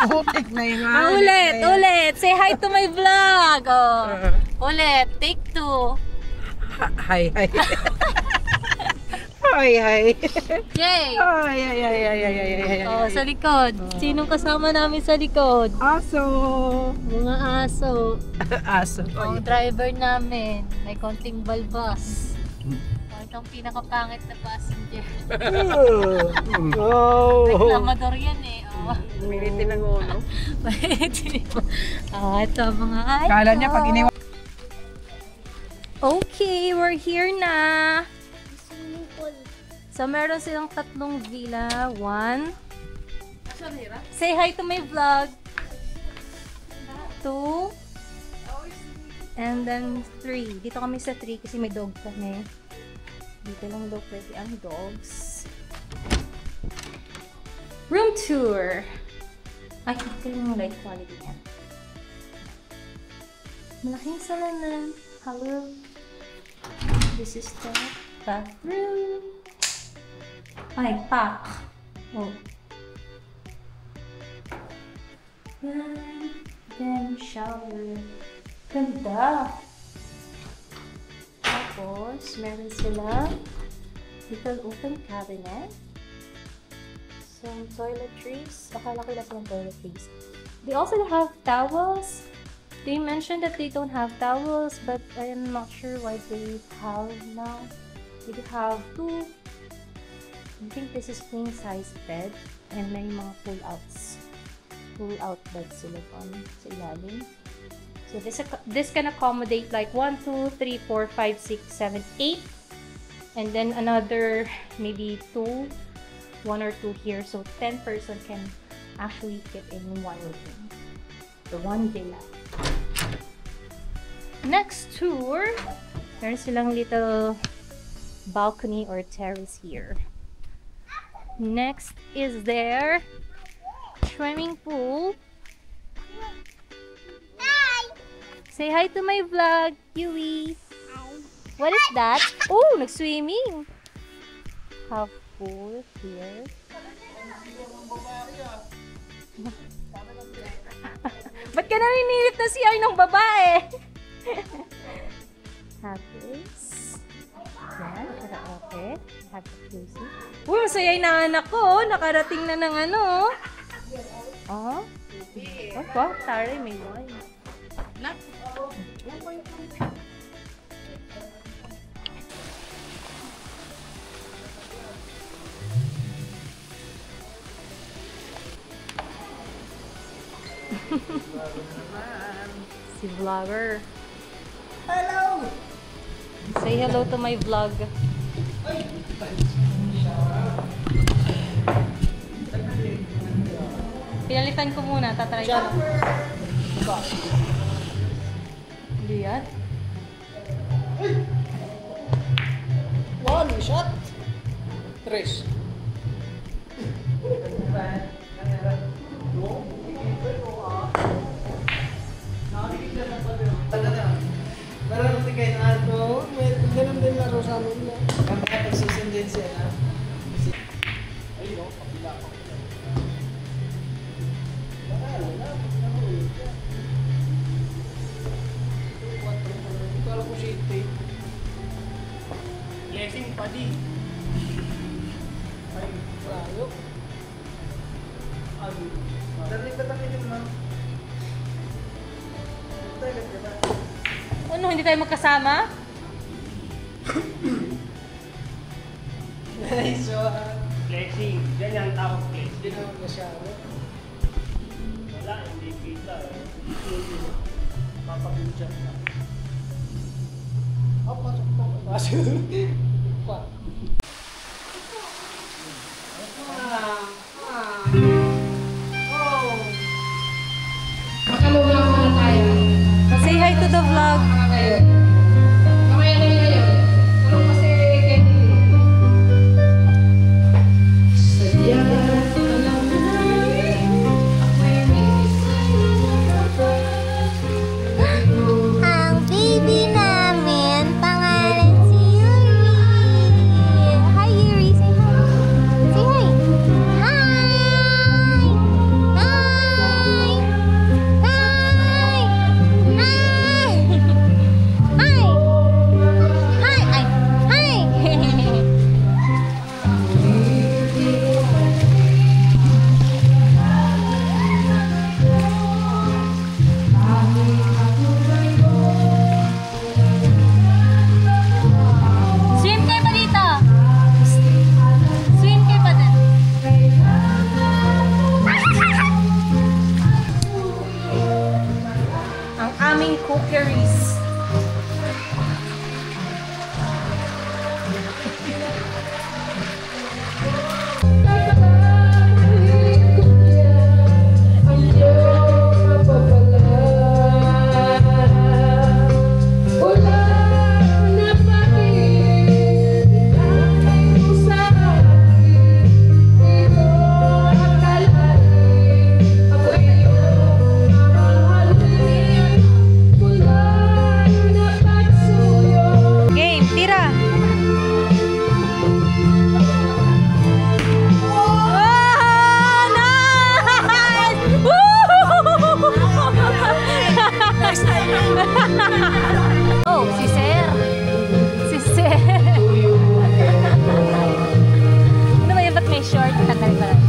Ulit na yun. Ulit. Say hi to my vlog. Oh. Ulit. Take 2. Hi. Hi. Yay! Ay. Oh, sa likod. Sinong kasama namin sa likod? Aso. Mga aso. Aso. Ang driver namin. May konting balbas. Itong pinakapangit na passenger. Oh. Reklamador yan eh. Oh. Miniti ng ulo. Ito mga ay. Kala niya pag iniwan. Okay, we're here na. So, meron silang tatlong villa. 1. Say hi to my vlog. 2. And then 3. Dito kami sa 3 kasi may dog kami. Dito lang daw pwede ang dogs. Room tour. Ay, ito yung light quality niya. Malaking salanan. Hello. This is the bathroom. Ay, pack. Oh. Then, shower. Ganda. Tapos, meron sila little open cabinet. Some toiletries. Akala ko lang silang toiletries. They also have towels. They mentioned that they don't have towels, but I am not sure why they have now. They have 2. I think this is queen size bed and may mga pull out bed sila sa ilalim. So this can accommodate like 1, 2, 3, 4, 5, 6, 7, 8, and then another maybe 1 or 2 here. So 10 person can actually fit in one room. The one villa. Next tour, there's silang little balcony or terrace here. Next is their swimming pool. Hi! Say hi to my vlog, Yui. Hi. What is that? Oh, nag-swimming. Have pool here. Ba't ka naninilit na CR ng babae? Have this. Yan, karaoke. Have the music. Uy, masayay na anak ko. Nakarating na ng ano. Oh. Oh, wow. Tari, may wine. Si vlogger. Hello! Say hello to my vlog. Pinalitan ko muna, tatry ko lang. Hindi yan. 1 shot. 3. Mararating kayo na ako. Ganun din laro sa amin na. Kami na pagsusundin siya na. Ayun o, kapila ko. Kala ko si Ite. Blessing pa di. Ay, layo. Ay, daling katakin yun ma'am. Toilet ka na. Ano, hindi tayo magkasama? Nice one. Flexing. Yan yung tawag flexing. Hindi naman masyado. Wala, hindi kita. Papag-udyan na. Pasok po. Pasok. Pa. Makalungan muna tayo. Say hi to the vlog. Mamaya na yun. Pero kasi sadya alam mo na ako'y miss. Ang baby namin, pangalan si Yuri. cookeries. Game, tira! Oh, nice! Oh, si Sir. Si Sir. Ano ba yun? Ba't may short? Tagal pa lang.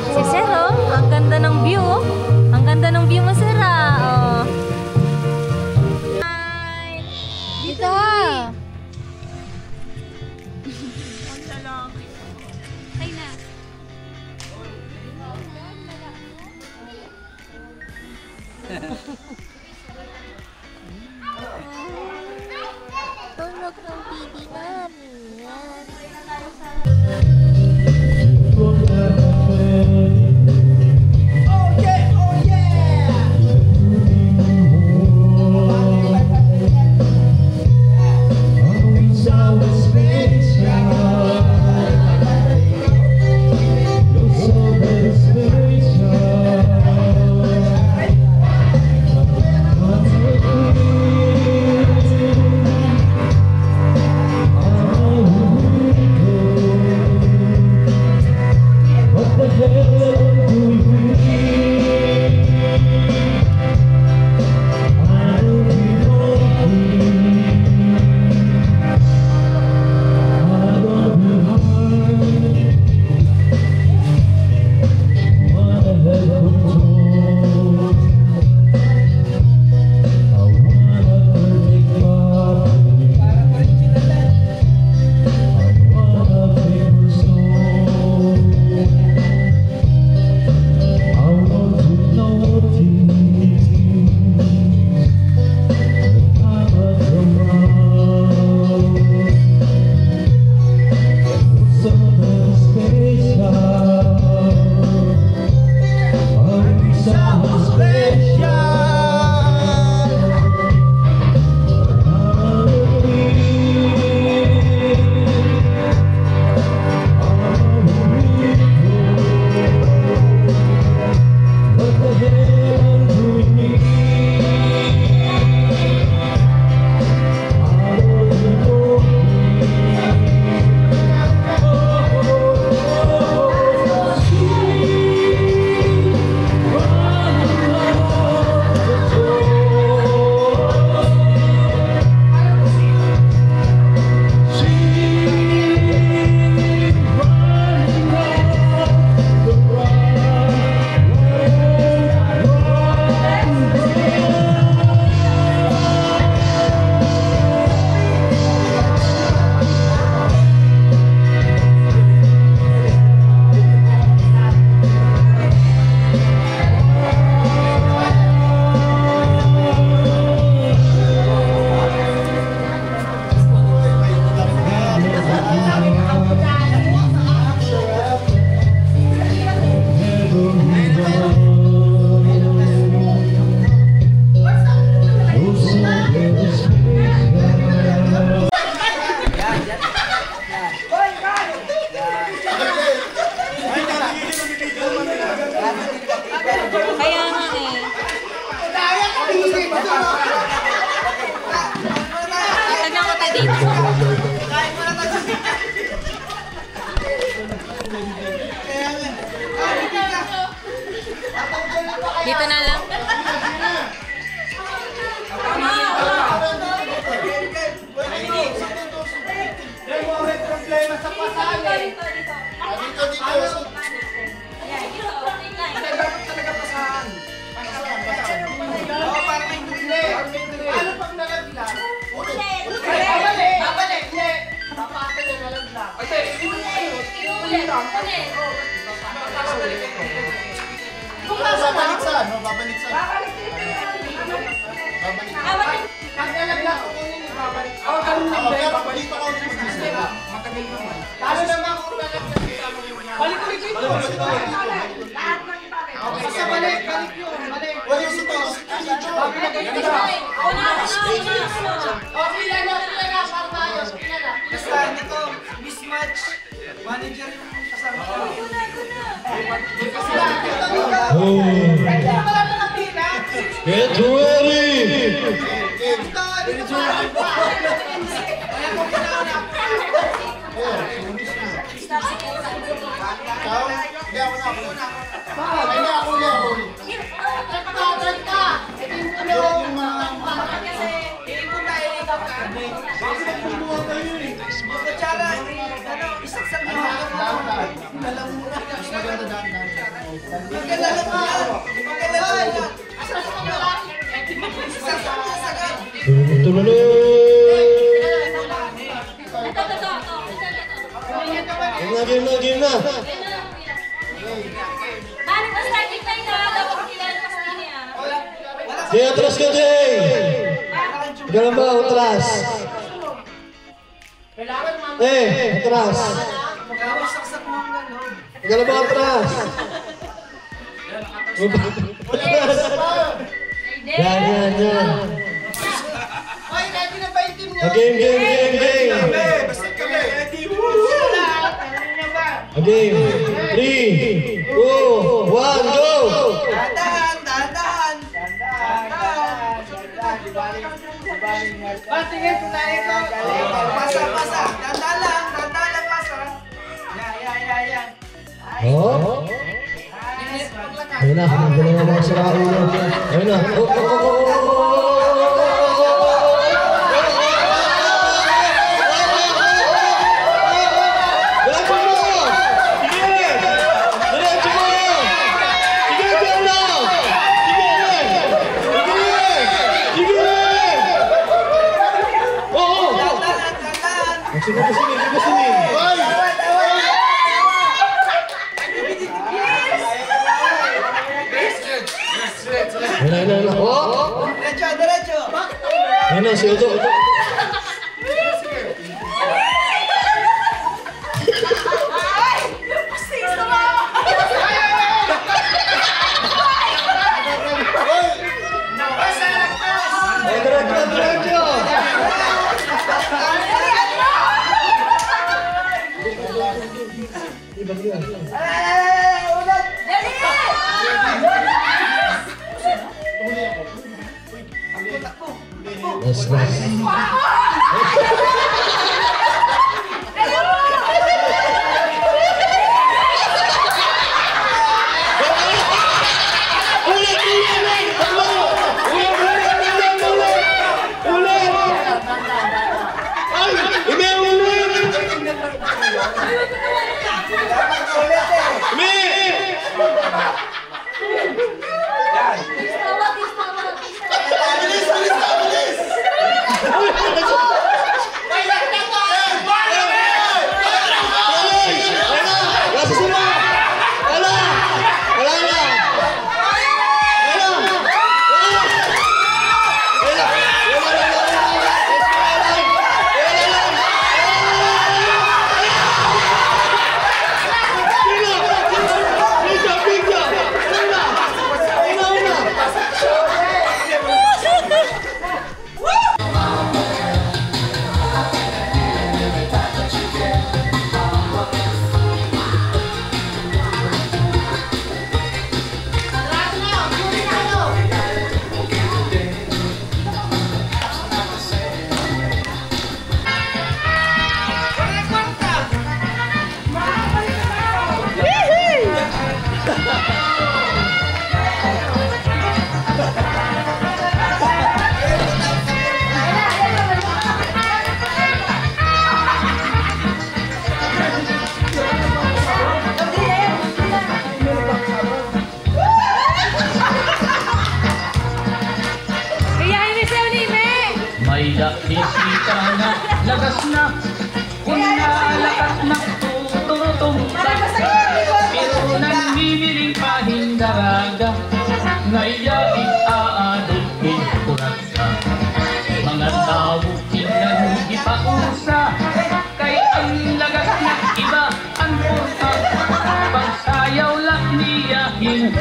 Si Sir, oh. Ang ganda ng view, oh. Ang ganda ng view mo, Sir, ah. Oh. Dito! Ay na. Tulog ng baby namin. Kaya nga eh. Tagnan ko tayo dito. Dito na lang. Problema sa pasali. Dito. Dapat talaga pasahan. Pasahan. Oo, para may dule. Ano pag nalaglag? Babalik. Hindi. Papatay na nalaglag. Ate, inulit lang. Babalik saan? Basta balik yun. Balik. Basta dito, mismatch. Manager yung kasama ko. Get ready! Game na. Balik na starting line na. Dapat kilala ka sa kanya. Jay, atras ka, Jay! Ikaw lang ba, atras? Atras. Saksak mo ang gano'n. Ikaw lang ba, atras? Yan. Ay, ready na ba yung team niyo? Game. Basta kami. Ready. Game. 3, 2, 1, go! Dahan. Patingin kung nai ko. Pasa. Dahan lang, pasa. Yan. Oh? Ayun na, nagdala na mga sarado na. Ayun na. Sini. Ayun na. Oh! Diretso. Ayun na, si Ojo. Diretso.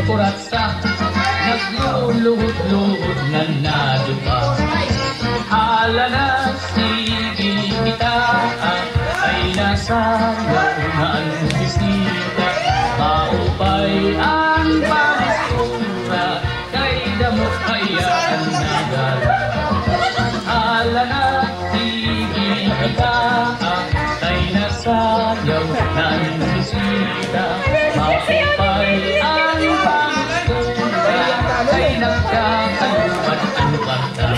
kurata, nagluluhod-luhod na nadupa. Hala na sige kita, ay nasayaw na ang bisita. Maupay ang panisura, kay damot kaya ang nagala. Hala na sige kita, ay nasayaw na ang bisita. Maupay ang panisura, kay nagkakalupan ang bata.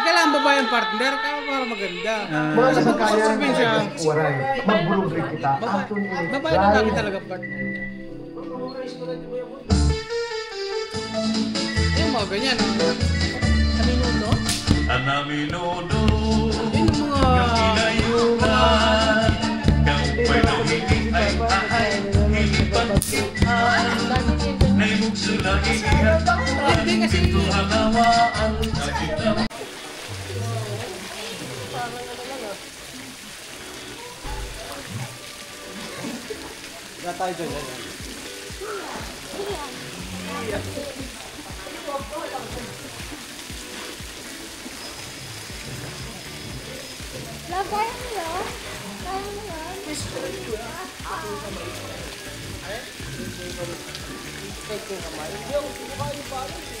Kailangan ba partner? Kaya para maganda. Mga sa kaya waray. Magbulong rin kita. Babae na lagi talaga partner. Yung mga ganyan. Aminudo? Anaminudo Yung mga... inayunan ng pwedeng ay hilipan na imugsula Hindi kasi... hangawaan na kita. Wala tayo dyan. Love, kaya mo yun? Kaya mo yun? Steak yung kamay. Hindi ako kumakain yung balance eh.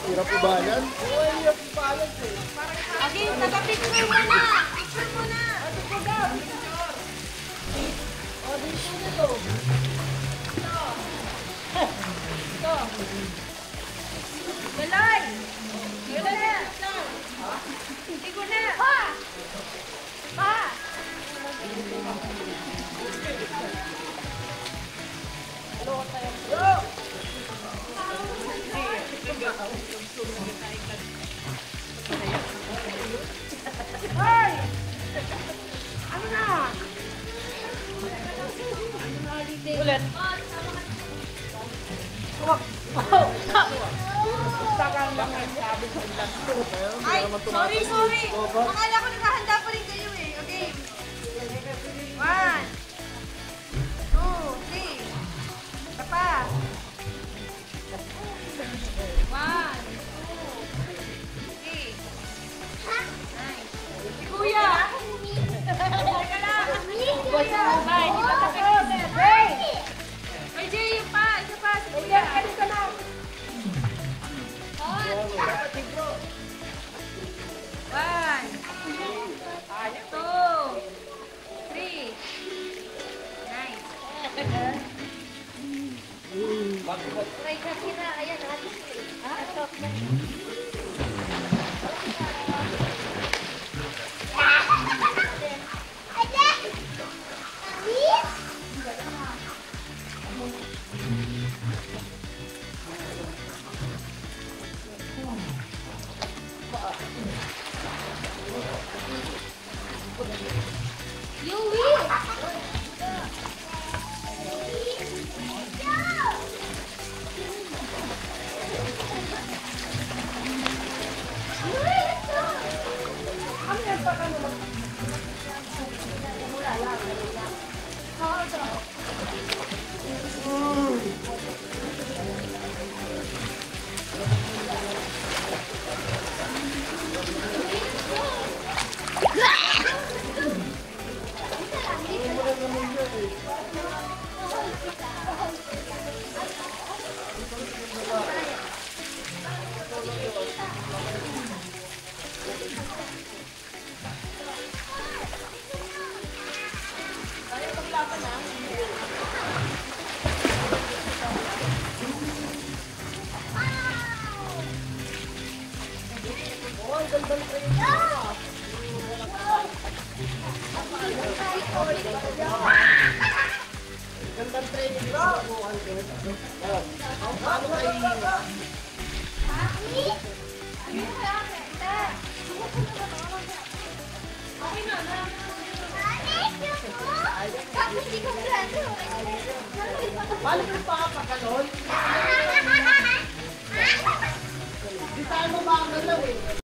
Hirap po ba yan? Oo, hirap yung balance eh. Okay, taga-picture mo na. Picture mo na. O, dito na to. Galay. Galay. Hindi ko na. Pa. Pa. Hoy! Ano na? Ulit. Ay, sorry, sorry. Akala ko nakahanda pa rin kayo eh. Okay. 1, 2, 3. Isa pa. 1, 2, 3. Nice. Si Kuya. Teka lang. Kuya. Bye. Di ba tapos? Hey! May Jay, yung pa. Isa pa. Si Kuya. Ano ka na? One, 2, 3. Nice. Try kasi na. Ayan, natin. You will. Gandang training ko. Paano kayo hihinga? Paano yung pakapaganon? Di tayo mamagalaw eh.